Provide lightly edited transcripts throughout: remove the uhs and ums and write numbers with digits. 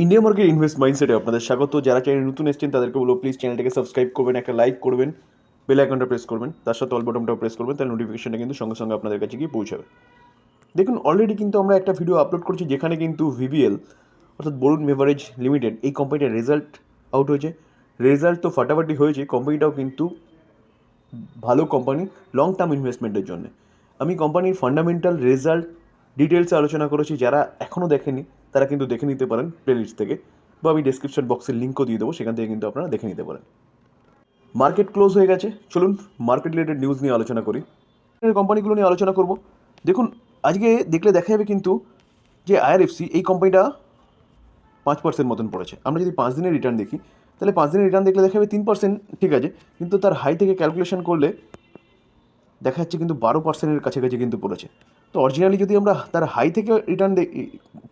India market invest মাইন্ডসেটে আপনাদের স্বাগত। যারা চ্যানেলে নতুন এসেছেন তাদেরকে বলবো প্লিজ চ্যানেলটাকে সাবস্ক্রাইব করবেন, একটা লাইক করবেন, বেল আইকনটা প্রেস করবেন, তার সাথে অল বাটনটাও প্রেস করবেন, তাহলে নোটিফিকেশনটা কিন্তু সঙ্গে সঙ্গে আপনাদের কাছে গিয়ে পৌঁছাবে। দেখুন, অলরেডি কিন্তু আমরা একটা ভিডিও আপলোড করছি যেখানে কিন্তু ভিবিএল অর্থাৎ বরুণ বেভারেজ লিমিটেড এই কোম্পানিটার রেজাল্ট আউট হয়েছে। রেজাল্ট তো ফাটাফাটি হয়েছে, কোম্পানিটাও কিন্তু ভালো কোম্পানি লং টার্ম ইনভেস্টমেন্টের জন্য। আমি কোম্পানির ফান্ডামেন্টাল রেজাল্ট ডিটেলসে আলোচনা করেছি, যারা এখনও দেখেনি তারা কিন্তু দেখে নিতে পারেন প্লেলিস্ট থেকে, বা আমি ডেসক্রিপশন বক্সের লিঙ্কও দিয়ে দেবো, সেখান থেকে কিন্তু আপনারা দেখে নিতে পারেন। মার্কেট ক্লোজ হয়ে গেছে, চলুন মার্কেট রিলেটেড নিউজ নিয়ে আলোচনা করি। কোম্পানিগুলো নিয়ে আলোচনা করব। দেখুন, আজকে দেখলে দেখা যাবে কিন্তু যে আইআরএফসি এই কোম্পানিটা 5% মতন পড়েছে। আমরা যদি 5 দিনের রিটার্ন দেখি, তাহলে 5 দিনের রিটার্ন দেখলে দেখা যাবে 3%, ঠিক আছে, কিন্তু তার হাই থেকে ক্যালকুলেশন করলে দেখা যাচ্ছে কিন্তু 12%-এর কাছাকাছি কিন্তু পড়েছে। তো অরিজিনালি যদি আমরা তার হাই থেকে রিটার্ন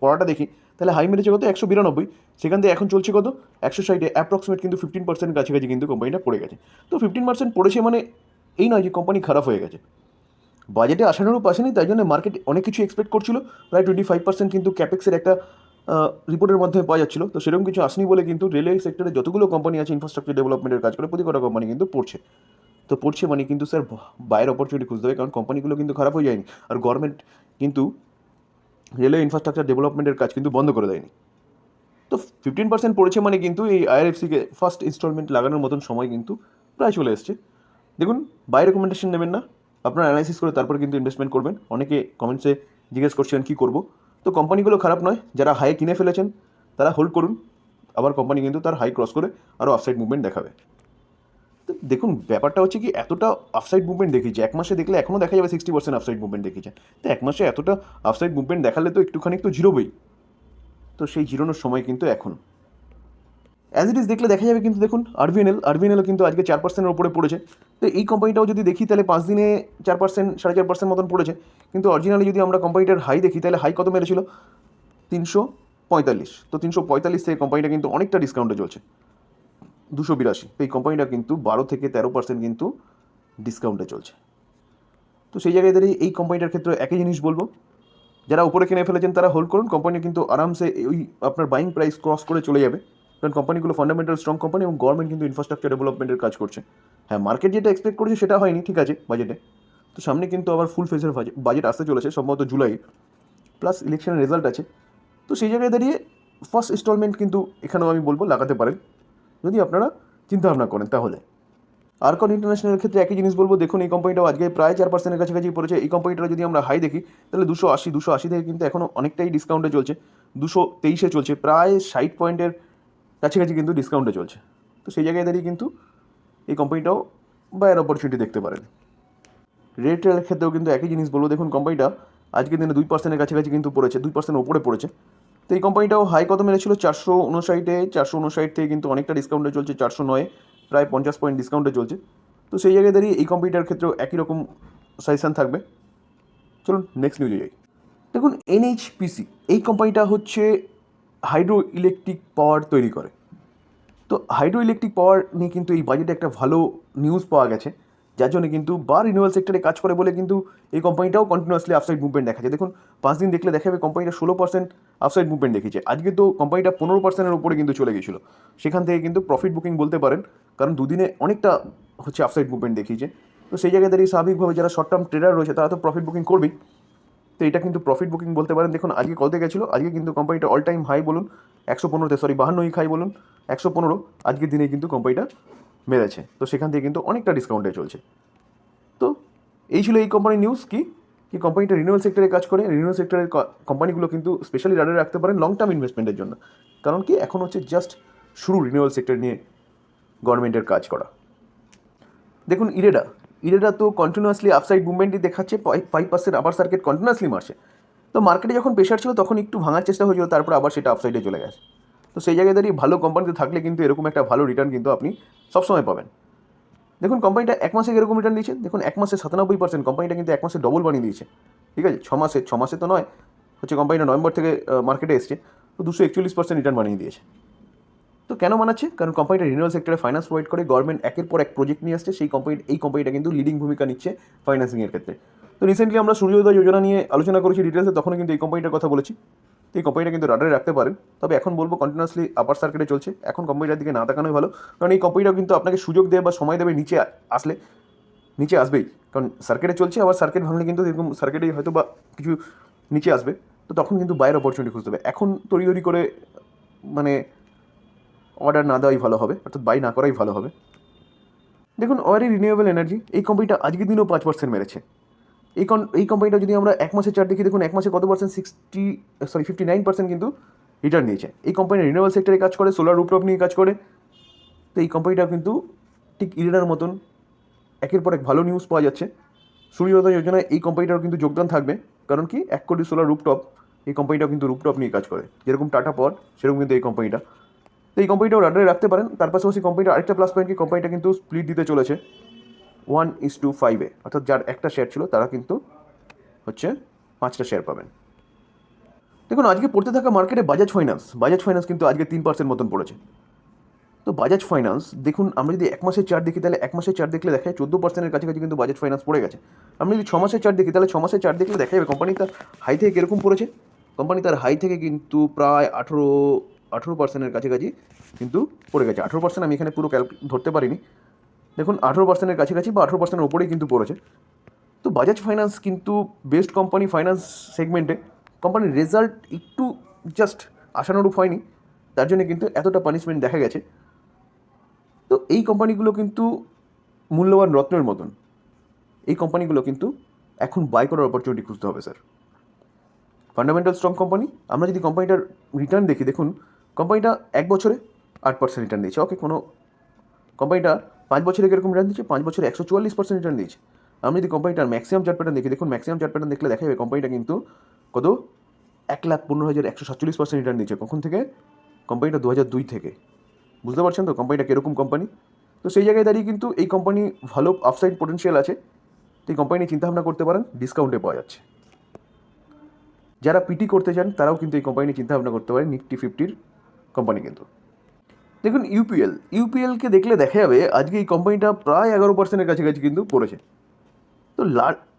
পড়াটা দেখি, তাহলে হাই মেরেছে কত 192, সেখান থেকে এখন চলছে কত 160, অ্যাপ্রক্সিমেট কিন্তু 15% কাছাকাছি কিন্তু কোম্পানিটা পড়ে গেছে। তো 15% পড়েছে মানে এই নয় যে কোম্পানি খারাপ হয়ে গেছে। বাজেটে আশানুরূপ আসেনি, তাই জন্য মার্কেট অনেক কিছু এক্সপেক্ট করছিল। প্রায় 25% কিন্তু ক্যাপেক্সের একটা রিপোর্টের মাধ্যমে পাওয়া যাচ্ছিল। তো সেরকম কিছু আসেনি বলে কিন্তু রেলওয়ে সেক্টরে যতগুলো কোম্পানি আছে ইনফ্রাস্ট্রাকচার ডেভেলপমেন্টের কাজ করে, প্রতি কটা কোম্পানি কিন্তু পড়ছে। তো পড়ছে মানে কিন্তু স্যার বাইরের অপরচুনিটি খুঁজতে হবে, কারণ কোম্পানিগুলো কিন্তু খারাপ হয়ে যায়নি। আর গভর্নমেন্ট কিন্তু রেলওয়ে ইনফ্রাস্ট্রাকচার ডেভেলপমেন্টের কাজ কিন্তু বন্ধ করে দেয়নি। তো 15% পড়েছে মানে কিন্তু এই আইআরএফসিকে ফার্স্ট ইনস্টলমেন্ট লাগানোর মতন সময় কিন্তু প্রায় চলে এসছে। দেখুন, বাই রেকমেন্ডেশন নেবেন না, আপনারা অ্যানালাইসিস করে তারপর কিন্তু ইনভেস্টমেন্ট করবেন। অনেকে কমেন্টসে জিজ্ঞেস করছেন কী করবো। তো কোম্পানিগুলো খারাপ নয়, যারা হাই কিনে ফেলেছেন তারা হোল্ড করুন। আবার কোম্পানি কিন্তু তার হাই ক্রস করে আরও আপসাইড মুভমেন্ট দেখাবে। তো দেখুন, ব্যাপারটা হচ্ছে কি, এতটা আপসাইড মুভমেন্ট দেখিয়েছে, এক মাসে দেখলে এখনও দেখা যাবে 60% আপসাইড মুভমেন্ট দেখিয়েছে। তো এক মাসে এতটা আপসাইড মুভমেন্ট দেখালে তো একটুখানি তো জিরোবেই। তো সেই জিরোনোর সময় কিন্তু এখন। অ্যাজ ইট ইজ দেখলে দেখা যাবে কিন্তু দেখুন, আরভিএনএলও কিন্তু আজকে 4%-এর ওপরে পড়েছে। তো এই কোম্পানিটাও যদি দেখি তাহলে 5 দিনে 4%, 4.5% মতন পড়েছে। কিন্তু অরিজিনালি যদি আমরা কোম্পানিটার হাই দেখি, তাহলে হাই কত মেরেছিল 345। তো 345 থেকে কোম্পানিটা কিন্তু অনেকটা ডিসকাউন্টে চলছে 282। তো এই কোম্পানিটা কিন্তু 12-13% কিন্তু ডিসকাউন্টে চলছে। তো সেই জায়গায় দাঁড়িয়ে এই কোম্পানিটার ক্ষেত্রে একই জিনিস বলবো, যারা উপরে কিনে ফেলেছেন তারা হোল্ড করুন। কোম্পানি কিন্তু আরামসে ওই আপনার বাইং প্রাইস ক্রস করে চলে যাবে, কারণ কোম্পানিগুলো ফান্ডামেন্টাল স্ট্রং কোম্পানি এবং গভর্নমেন্ট কিন্তু ইনফ্রাস্ট্রাকচার ডেভেলপমেন্টের কাজ করছে। হ্যাঁ, মার্কেট যেটা এক্সপেক্ট করেছে সেটা হয়নি, ঠিক আছে, বাজেটে। তো সামনে কিন্তু আবার ফুল ফেজের বাজেট আসতে চলেছে সম্ভবত জুলাই, প্লাস ইলেকশনের রেজাল্ট আছে। তো সেই জায়গায় দাঁড়িয়ে ফার্স্ট ইনস্টলমেন্ট কিন্তু এখানেও আমি বলবো লাগাতে পারেন, যদি আপনারা চিন্তাভাবনা করেন তাহলে। আরকন ইন্টারন্যাশনালের ক্ষেত্রে একই জিনিস বলবো। দেখুন, এই কোম্পানিটাও আজকে প্রায় 4%-এর কাছাকাছি পড়েছে। এই কোম্পানিটা যদি আমরা হাই দেখি, তাহলে 280 থেকে কিন্তু এখনও অনেকটাই ডিসকাউন্টে চলছে। 223-এ চলছে, প্রায় 60 পয়েন্টের কাছাকাছি কিন্তু ডিসকাউন্টে চলছে। তো সেই জায়গায় দাঁড়িয়ে কিন্তু এই কোম্পানিটাও বায়ার অপরচুনিটি দেখতে পারেন। রেটেলের ক্ষেত্রেও কিন্তু একই জিনিস বলবো। দেখুন, কোম্পানিটা আজকের দিনে 2%-এর কাছাকাছি কিন্তু পড়েছে, 2% ওপরে পড়েছে। তো এই কোম্পানিটাও হাই কত মেরেছিল 459-এ, 459 থেকে কিন্তু অনেকটা ডিসকাউন্টে চলছে 409-এ, প্রায় 50 পয়েন্ট ডিসকাউন্টে চলছে। তো সেই জায়গায় দাঁড়িয়ে এই কোম্পানিটার ক্ষেত্রেও একই রকম সাজেশান থাকবে। চলুন নেক্সট নিউজে যাই। দেখুন, এনএইচপিসি এই কোম্পানিটা হচ্ছে হাইড্রো ইলেকট্রিক পাওয়ার তৈরি করে। তো হাইড্রো ইলেকট্রিক পাওয়ার নিয়ে কিন্তু এই বাজেটে একটা ভালো নিউজ পাওয়া গেছে, যার জন্য কিন্তু রিনিউয়াল সেক্টরে কাজ করে বলে কিন্তু এই কোম্পানিটাও কন্টিনিউয়াসলি আপসাইড মুভমেন্ট দেখাচ্ছে। দেখুন, 5 দিন দেখলে দেখা যাবে কোম্পানিটা 16% আপসাইড মুভমেন্ট দেখিয়েছে। আজকে তো কোম্পানিটা 15%-এর উপরে কিন্তু চলে গেছিলো, সেখান থেকে কিন্তু প্রফিট বুকিং বলতে পারেন, কারণ দুদিনে অনেকটা হচ্ছে আপসাইড মুভমেন্ট দেখিয়েছে। তো সেই জায়গায় দাঁড়িয়ে স্বাভাবিকভাবে যারা শর্ট টার্ম ট্রেডার রয়েছে তারা তো প্রফিট বুকিং করবেই। তো এটা কিন্তু প্রফিট বুকিং বলতে পারেন। দেখুন, আজকে কত গেছিলো, আজকে কিন্তু কোম্পানিটা অল টাইম হাই বলুন 115-তে, 52 হাই বলুন 115, আজকের দিনে কিন্তু কোম্পানিটা মেরেছে। তো সেখান থেকে কিন্তু অনেকটা ডিসকাউন্টে চলছে। তো এই ছিল এই কোম্পানির নিউজ। কি কোম্পানিটা রিনিউয়াল সেক্টরে কাজ করে। রিনিউয়াল সেক্টরের কোম্পানিগুলো কিন্তু স্পেশালি রাডারে রাখতে পারেন লং টার্ম ইনভেস্টমেন্টের জন্য, কারণ কি এখন হচ্ছে জাস্ট শুরু রিনিউয়াল সেক্টর নিয়ে গভর্নমেন্টের কাজ করা। দেখুন, ইরেডা তো কন্টিনিউয়াসলি আপসাইড মুভমেন্টই দেখাচ্ছে, 5% আবার সার্কিট কন্টিনিউয়াসলি মারছে। তো মার্কেটে যখন প্রেশার ছিল তখন একটু ভাঙার চেষ্টা হয়েছিল, তারপর আবার সেটা আপসাইডে চলে গেছে। তো সেই জায়গায় দাঁড়িয়ে ভালো কোম্পানিতে থাকলে কিন্তু এরকম একটা ভালো রিটার্ন কিন্তু আপনি সবসময় পাবেন। দেখুন, কোম্পানিটা এক মাসে এরকম রিটার্ন দিয়েছে। দেখুন, এক মাসে 97%, কোম্পানিটা কিন্তু এক মাসে ডবল বানিয়ে দিয়েছে, ঠিক আছে। ছ মাসে তো নয়, হচ্ছে কোম্পানিটা নভেম্বর থেকে মার্কেটে এসছে, তো 241% রিটার্ন বানিয়ে দিয়েছে। তো কেন বানাচ্ছে? কারণ কোম্পানিটা রিনিউয়াল সেক্টরে ফাইন্যান্স প্রোভাইড করে, গভর্নমেন্ট একের পর এক প্রজেক্ট নিয়ে আসছে, এই কোম্পানিটা কিন্তু লিডিং ভূমিকা নিচ্ছে ফাইন্যান্সিংয়ের ক্ষেত্রে। তো রিসেন্টলি আমরা সূর্যোদয় যোজনা নিয়ে আলোচনা করেছি ডিটেলসে, তখন কিন্তু এই কোম্পানিটার কথা বলেছি। তো এই কোম্পানিটা কিন্তু রাডারে রাখতে পারেন। তবে এখন বলবো কন্টিনিউয়াসলি আপার সার্কিটে চলছে, এখন কোম্পানিটার দিকে না তাকানোই ভালো, কারণ এই কোম্পানিটাও কিন্তু আপনাকে সুযোগ দেবে বা সময় দেবে নিচে আসলে, নিচে আসবেই, কারণ সার্কিটে চলছে, আবার সার্কিট ভাঙলে কিন্তু এরকম সার্কিটেই হয়তো বা কিছু নিচে আসবে, তো তখন কিন্তু বাইরের অপরচুনিটি খুঁজতে হবে। এখন তড়ি করে মানে অর্ডার না দেওয়াই ভালো হবে, অর্থাৎ বাই না করাই ভালো হবে। দেখুন ওয়ারি রিনিউয়েবল এনার্জি, এই কোম্পানিটা আজকের দিনেও 5% মেরেছে। এই কোম্পানিটা যদি আমরা এক মাসের চার্ট দেখি, দেখুন এক মাসে কত পার্সেন্ট, 59% কিন্তু রিটার্ন নিয়েছে। এই কোম্পানি রিনিউয়েবল সেক্টরে কাজ করে, সোলার রুফটপ নিয়ে কাজ করে। তো এই কোম্পানিটা কিন্তু ঠিক ইরেনার মতন একের পর এক ভালো নিউজ পাওয়া যাচ্ছে। সূর্যোদয় যোজনায় এই কোম্পানিটারও কিন্তু যোগদান থাকবে, কারণ কি 1 কোটি সোলার রুফটপ, এই কোম্পানিটাও কিন্তু রুফটপ নিয়ে কাজ করে, যেরকম টাটা পাওয়ার সেরকম কিন্তু এই কোম্পানিটা। তো এই কোম্পানিটাও রাডারে রাখতে পারেন। তার পাশাপাশি কোম্পানিটা আরেকটা প্লাস পয়েন্ট কি, কোম্পানিটা কিন্তু স্প্লিট দিতে চলেছে 1:5, অর্থাৎ যার একটা শেয়ার ছিল তারা কিন্তু হচ্ছে 5টা শেয়ার পাবেন। দেখুন আজকে পড়তে থাকা মার্কেটে বাজাজ ফাইন্যান্স কিন্তু আজকে 3% মতন পড়েছে। তো বাজাজ ফাইন্যান্স দেখুন, আমরা যদি এক মাসের চার্ট দেখি, তাহলে এক মাসের চার্ট দেখলে দেখা যায় 14%-এর কাছাকাছি কিন্তু বাজাজ ফাইন্যান্স পড়ে গেছে। আমরা যদি 6 মাসের চার্ট দেখি, তাহলে 6 মাসের চার্ট দেখলে দেখা যাবে কোম্পানি তার হাই থেকে কীরকম পড়েছে। কোম্পানি তার হাই থেকে কিন্তু প্রায় 18%-এর কাছাকাছি কিন্তু পড়ে গেছে। 18% আমি এখানে পুরো ধরতে পারিনি, দেখুন 18%-এর কাছাকাছি বা 18%-এর ওপরেই কিন্তু পড়েছে। তো বাজাজ ফাইন্যান্স কিন্তু বেস্ট কোম্পানি ফাইন্যান্স সেগমেন্টে। কোম্পানির রেজাল্ট একটু জাস্ট আশানুরূপ হয়নি, তার জন্য কিন্তু এতটা পানিশমেন্ট দেখা গেছে। তো এই কোম্পানিগুলো কিন্তু মূল্যবান রত্নের মতন, এই কোম্পানিগুলো কিন্তু এখন বাই করার অপরচুনিটি খুঁজতে হবে স্যার। Fundamental strong company. আমরা যদি কোম্পানিটার রিটার্ন দেখি, দেখুন কোম্পানিটা 1 বছরে 8% রিটার্ন দিয়েছে। ওকে, কোনো কোম্পানিটা 5 বছরে কীরকম রিটার্ন দিচ্ছে, 5 বছরে 144% রিটার্ন দিয়েছে। আমি যদি কোম্পানিটার ম্যাক্সিমাম চার্ট প্যাটার্ন দেখি, দেখুন ম্যাক্সিমাম চার্ট প্যাটার্ন দেখলে দেখা যাবে কোম্পানিটা কিন্তু কত 1,15,147% রিটার্ন দিচ্ছে। কখন থেকে? কোম্পানিটা 2002 থেকে। বুঝতে পারছেন তো কোম্পানিটা কীরকম কোম্পানি। তো সেই জায়গায় দাঁড়িয়ে কিন্তু এই কোম্পানি ভালো আপসাইড পোটেনশিয়াল আছে, তো এই কোম্পানি চিন্তাভাবনা করতে পারেন, ডিসকাউন্টে পাওয়া যাচ্ছে। যারা পিটি করতে চান তারাও কিন্তু এই কোম্পানি চিন্তাভাবনা করতে পারেন, নিফটি 50-র কোম্পানি কিন্তু। দেখুন ইউপিএলকে দেখলে দেখা যাবে আজকে এই কোম্পানিটা প্রায় 11%-এর কাছাকাছি কিন্তু পড়েছে। তো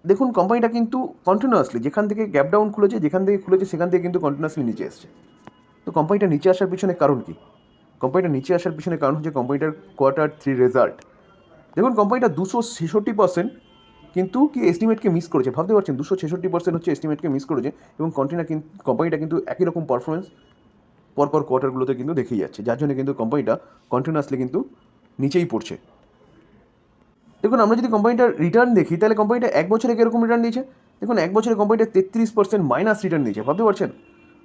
দেখুন কোম্পানিটা কিন্তু কন্টিনিউয়াসলি যেখান থেকে গ্যাপ ডাউন খুলেছে, যেখান থেকে খুলেছে সেখান থেকে কিন্তু কন্টিনিউয়াসলি নিচে এসছে। তো কোম্পানিটা নিচে আসার পিছনে কারণ কি? কোম্পানিটা নিচে আসার পিছনে কারণ হচ্ছে কোম্পানিটার Q3 রেজাল্ট। দেখুন কোম্পানিটা 266% কিন্তু কি এস্টিমেটকে মিস করেছে। ভাবতে পারছেন 266% হচ্ছে এস্টিমেটকে মিস করেছে, এবং কোম্পানিটা কিন্তু একই রকম পারফরমেন্স পরপর কোয়ার্টারগুলোতে কিন্তু দেখেই যাচ্ছে, যার জন্য কিন্তু কোম্পানিটা কন্টিনিউয়াসলি কিন্তু নিচেই পড়ছে। দেখুন আমরা যদি কোম্পানিটার রিটার্ন দেখি, তাহলে কোম্পানিটা 1 বছরে কীরকম রিটার্ন দিয়েছে, দেখুন 1 বছরে কোম্পানিটা 33% মাইনাস রিটার্ন দিয়েছে। ভাবতে পারছেন,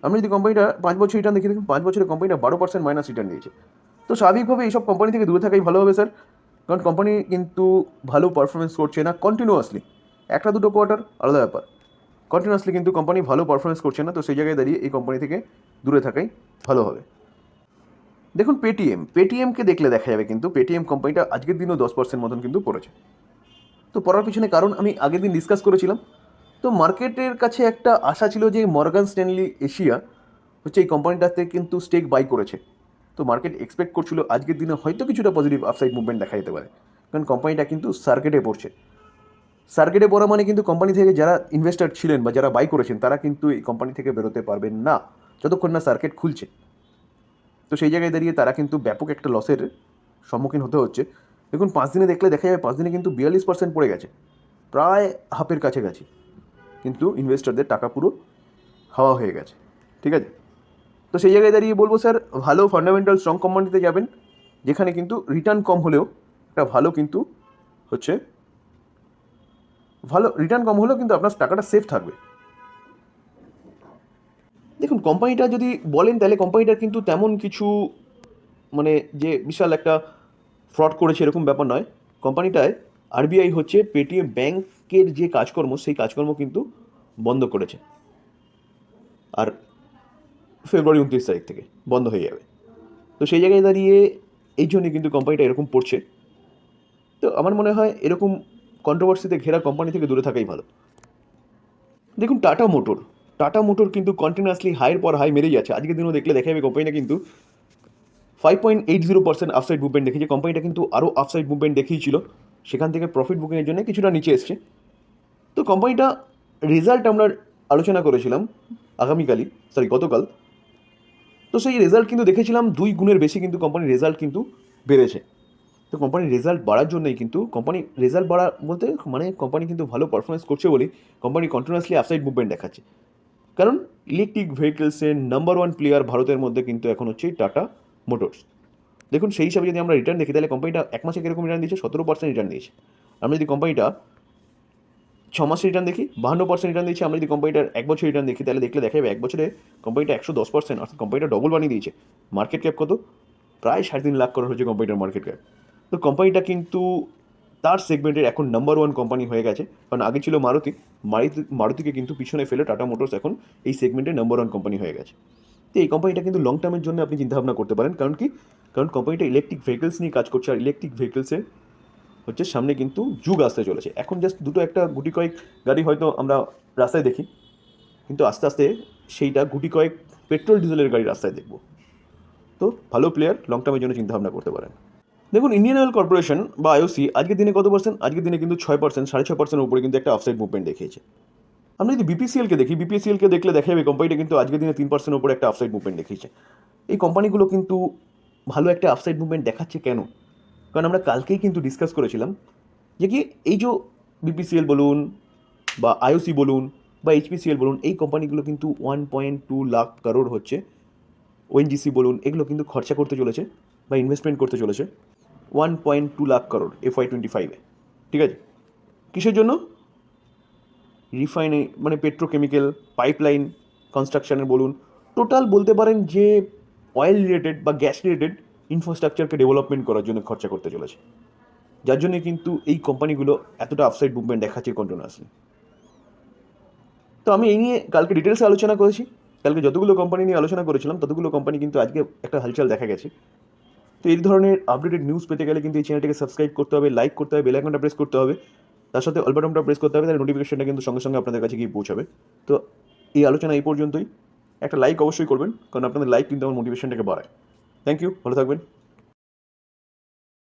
আমরা যদি কোম্পানিটা 5 বছর রিটার্ন দেখি, দেখুন 5 বছরে কোম্পানিটা 12% মাইনাস রিটার্ন দিয়েছে। তো স্বাভাবিকভাবে এইসব কোম্পানি থেকে দূরে থাকাই ভালো হবে স্যার, কারণ কোম্পানি কিন্তু ভালো পারফরমেন্স করছে না কন্টিনিউয়াসলি। একটা দুটো কোয়ার্টার আলাদা ব্যাপার, কন্টিনিউয়াসলি কিন্তু কোম্পানি ভালো পারফরমেন্স করছে না, তো সেই জায়গায় দাঁড়িয়ে এই কোম্পানি থেকে দূরে থাকাই ভালো হবে। দেখুন পেটিএমকে দেখলে দেখা যাবে কিন্তু পেটিএম কোম্পানিটা আজকের দিনও 10% মতন কিন্তু পড়েছে। তো পড়ার পিছনে কারণ আমি আগের দিন ডিসকাস করেছিলাম। তো মার্কেটের কাছে একটা আশা ছিল যে মর্গান স্ট্যানলি এশিয়া হচ্ছে এই কোম্পানিটাতে কিন্তু স্টেক বাই করেছে। তো মার্কেট এক্সপেক্ট করছিল আজকের দিনে হয়তো কিছুটা পজিটিভ আপসাইড মুভমেন্ট দেখা যেতে পারে, কারণ কোম্পানিটা কিন্তু সার্কিটে পড়ছে। সার্কিটে পড়া মানে কিন্তু কোম্পানি থেকে যারা ইনভেস্টার ছিলেন বা যারা বাই করেছেন তারা কিন্তু এই কোম্পানি থেকে বেরোতে পারবেন না যতক্ষণ না সার্কিট খুলছে। তো সেই জায়গায় দাঁড়িয়ে তারা কিন্তু ব্যাপক একটা লসের সম্মুখীন হতে হচ্ছে। দেখুন 5 দিনে দেখলে দেখা যাবে 5 দিনে কিন্তু 42% পড়ে গেছে, প্রায় হাফের কাছাকাছি কিন্তু ইনভেস্টরদের টাকা পুরো হাওয়া হয়ে গেছে। ঠিক আছে, তো সেই জায়গায় দাঁড়িয়ে বলবো স্যার ভালো ফান্ডামেন্টাল স্ট্রং কোম্পানিতে যাবেন, যেখানে কিন্তু রিটার্ন কম হলেও একটা ভালো কিন্তু হচ্ছে ভালো রিটার্ন কম হলেও কিন্তু আপনার টাকাটা সেফ থাকবে। দেখুন কোম্পানিটা যদি বলেন তাহলে কোম্পানিটার কিন্তু তেমন কিছু মানে যে বিশাল একটা ফ্রড করেছে এরকম ব্যাপার নয়। কোম্পানিটায় আরবিআই হচ্ছে পেটিএম ব্যাংকের যে কাজকর্ম সেই কাজকর্ম কিন্তু বন্ধ করেছে, আর ফেব্রুয়ারি 29 তারিখ থেকে বন্ধ হয়ে যাবে। তো সেই জায়গায় দাঁড়িয়ে এই জন্যই কিন্তু কোম্পানিটা এরকম পড়ছে। তো আমার মনে হয় এরকম কন্ট্রোভার্সিতে ঘেরা কোম্পানি থেকে দূরে থাকাই ভালো। দেখুন টাটা মোটর কিন্তু কন্টিনিউয়াসলি হাইয়ের পর হাই মেরেই যাচ্ছে। আজকের দিনও দেখলে দেখা যাবে কোম্পানিটা কিন্তু 5.80% আপসাইড মুভমেন্ট দেখিয়েছে। কোম্পানিটা কিন্তু আরও আপসাইড মুভমেন্ট দেখিয়েছিল, সেখান থেকে প্রফিট বুকিংয়ের জন্য কিছুটা নিচে এসছে। তো কোম্পানিটা রেজাল্ট আমরা আলোচনা করেছিলাম, গতকাল। তো সেই রেজাল্ট কিন্তু দেখেছিলাম 2 গুণের বেশি কিন্তু কোম্পানির রেজাল্ট কিন্তু বেড়েছে। তো কোম্পানির রেজাল্ট বাড়ার জন্যই কিন্তু কোম্পানি রেজাল্ট বাড়া বলতে মানে কোম্পানি কিন্তু ভালো পারফরমেন্স করছে বলেই কোম্পানি কন্টিনিউয়াসলি আপসাইড মুভমেন্ট দেখাচ্ছে। কারণ ইলেকট্রিক ভেহিকেলসের নাম্বার 1 প্লেয়ার ভারতের মধ্যে কিন্তু এখন হচ্ছে টাটা মোটরস। দেখুন সেই হিসাবে যদি আমরা রিটার্ন দেখি তাহলে কোম্পানিটা 1 মাসে কীরকম রিটার্ন দিয়েছে, 17% রিটার্ন দিয়েছে। আমরা যদি কোম্পানিটা 6 মাসে রিটার্ন দেখি 52% রিটার্ন দিয়েছে। আমরা যদি কোম্পানিটার 1 বছর রিটার্ন দেখি তাহলে দেখা যাবে 1 বছরে কোম্পানিটা 110%, অর্থাৎ কোম্পানিটা ডবল বানিয়ে দিয়েছে। মার্কেট ক্যাপ কত? প্রায় 3.5 লাখ করোড় হচ্ছে কোম্পানিটার মার্কেট ক্যাপ। তো কোম্পানিটা কিন্তু তার সেগমেন্টের এখন নাম্বার 1 কোম্পানি হয়ে গেছে। কারণ আগে ছিল মারুতিকে কিন্তু পিছনে ফেলে টাটা মোটরস এখন এই সেগমেন্টের নাম্বার 1 কোম্পানি হয়ে গেছে। তো এই কোম্পানিটা কিন্তু লং টার্মের জন্য আপনি চিন্তাভাবনা করতে পারেন। কারণ কোম্পানিটা ইলেকট্রিক ভেহিকেলস নিয়ে কাজ করছে, আর ইলেকট্রিক ভেহিকেলসে হচ্ছে সামনে কিন্তু যুগ আসতে চলেছে। এখন জাস্ট গুটি কয়েক গাড়ি হয়তো আমরা রাস্তায় দেখি, কিন্তু আস্তে আস্তে সেইটা গুটি কয়েক পেট্রোল ডিজেলের গাড়ি রাস্তায় দেখব। তো ভালো প্লেয়ার, লং টার্মের জন্য চিন্তাভাবনা করতে পারেন। দেখুন ইন্ডিয়ান অয়েল কর্পোরেশন বা আইওসি আজকের দিনে কত পার্সেন্ট? আজকের দিনে কিন্তু 6%, 6.5% উপরে কিন্তু একটা আপসাইড মুভমেন্ট দেখিয়েছে। আমরা যদি বিপিসিএলকে দেখি, বিপিসিএলকে দেখলে দেখা যাবে কোম্পানিটা কিন্তু আজকের দিনে 3% উপরে একটা আপসাইড মুভমেন্ট দেখিয়েছে। এই কোম্পানিগুলো কিন্তু ভালো একটা আপসাইড মুভমেন্ট দেখাচ্ছে কেন? কারণ আমরা কালকেই কিন্তু ডিসকাস করেছিলাম যে কি এই যে বিপিসিএল বলুন বা আইওসি বলুন বা এইচপিসিএল বলুন, এই কোম্পানিগুলো কিন্তু 1.2 লাখ করোড় হচ্ছে, ওএনজিসি বলুন, এগুলো কিন্তু খরচা করতে চলেছে বা ইনভেস্টমেন্ট করতে চলেছে 1.2 লাখ করোড় FY25-এ। ঠিক আছে, কিসের জন্য? রিফাইনারি মানে পেট্রোকেমিক্যাল, পাইপলাইন কনস্ট্রাকশানের বলুন, টোটাল বলতে পারেন যে অয়েল রিলেটেড বা গ্যাস রিলেটেড ইনফ্রাস্ট্রাকচারকে ডেভেলপমেন্ট করার জন্য খরচা করতে চলেছে, যার জন্য কিন্তু এই কোম্পানিগুলো এতটা আপসাইড মুভমেন্ট দেখাচ্ছে কন্টিনিউয়াসলি। তো আমি এই নিয়ে কালকে ডিটেলসে আলোচনা করেছি। কালকে যতগুলো কোম্পানি নিয়ে আলোচনা করেছিলাম ততগুলো কোম্পানি কিন্তু আজকে একটা হালচাল দেখা গেছে। তো এই ধরনের আপডেটেড নিউজ পেতে গেলে কিন্তু এই চ্যানেলটিকে সাবস্ক্রাইব করতে হবে, লাইক করতে হবে, বেল আইকনটা প্রেস করতে হবে, তার সাথে অল বাটনটা প্রেস করতে হবে, তাহলে নোটিফিকেশনটা কিন্তু সঙ্গে সঙ্গে আপনাদের কাছে গিয়ে পৌঁছাবে। তো এই আলোচনা এই পর্যন্তই। একটা লাইক অবশ্যই করবেন, কারণ আপনাদের লাইক কিন্তু আমার মোটিভেশনটাকে বাড়ায়। থ্যাংক ইউ, ভালো থাকবেন।